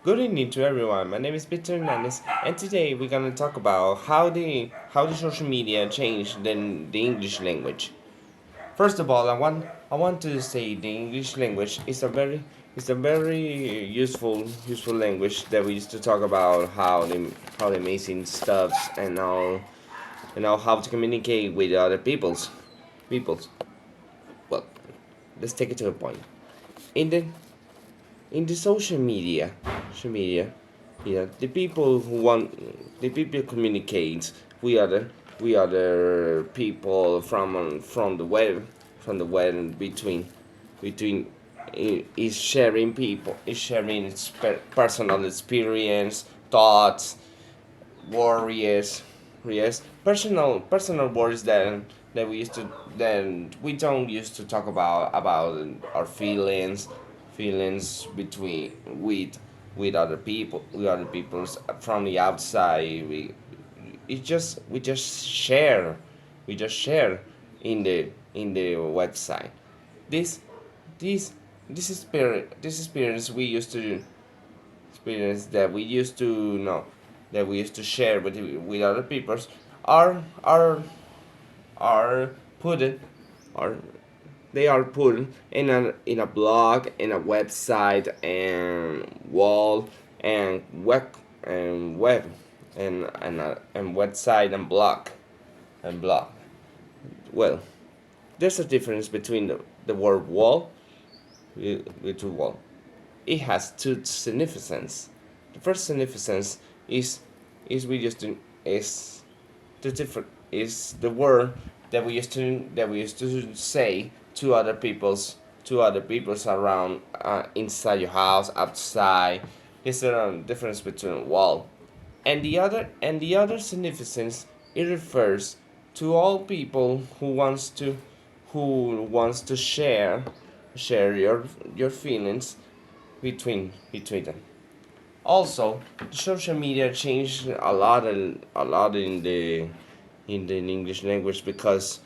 Good evening to everyone. My name is Victor Hernandez, and today we're gonna talk about how the social media changed the English language. First of all, I want to say the English language is a very useful language that we used to talk about how the amazing stuffs and how to communicate with other peoples. Well, let's take it to a point. In the social media, the people who want the people communicate with other people from the web between is sharing personal experience, thoughts, worries, yes, personal worries that we used to then we don't used to talk about our feelings between with other people with other people's from the outside. We just share in the website. This this this experience we used to experience that we used to share with other peoples are are are put are they are put in a blog, in a website, and wall, and web and website and blog. Well, there's a difference between the word wall with wall. It has two significance. The first significance is is we used to is the different is the word that we used to say to other people's around, inside your house, outside. Is there a difference between wall and the other significance? It refers to all people who wants to share your feelings between them. Also, social media changed a lot in the English language because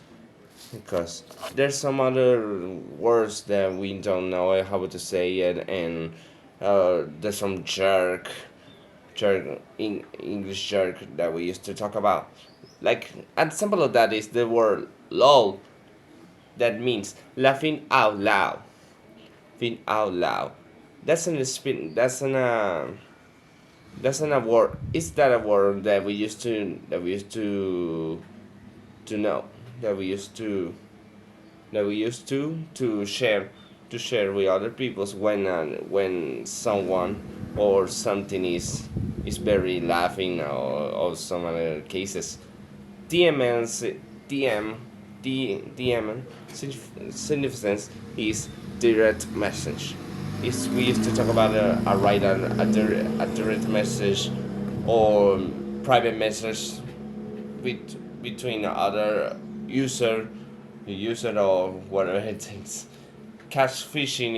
there's some other words that we don't know how to say it, and there's some jerk in English jerk that we used to talk about. Like an example of that is the word lol, that means laughing out loud. Laughing out loud. That's an spin. That's an award. Is that a word that we used to know, that we used to share with other peoples when someone or something is very laughing, or some other cases. DMN's DM DM significance is direct message. Is we used to talk about a write a direct message, or private message between other user or whatever it is. Catfishing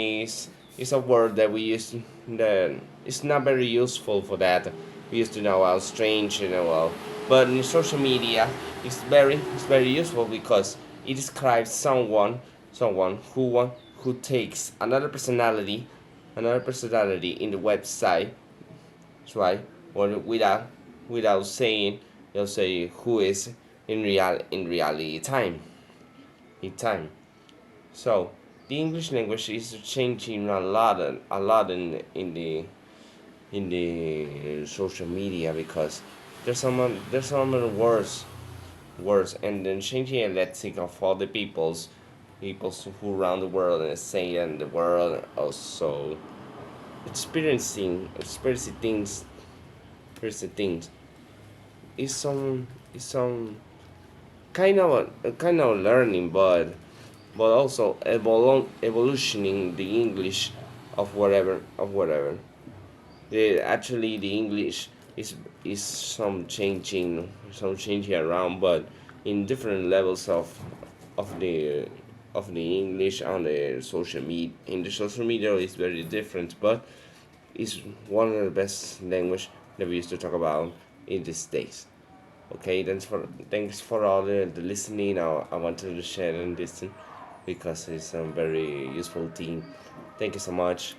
is a word that we use that is not very useful for that. We used to know how strange, but in social media, it's very useful because it describes someone who takes another personality in the website, right? Or without saying, they'll say who is in reality time. So the English language is changing a lot in the social media, because there's some other words, and then changing a lexic of all the peoples who around the world and say in the world, also experiencing things is some kind of learning, but also evolutioning the English of whatever. The English is some changing around, but in different levels of the of the English on the social media. In the social media is very different, but it's one of the best language that we used to talk about in these days. Okay, thanks for all the listening. I wanted to share and listen because it's a very useful thing. Thank you so much.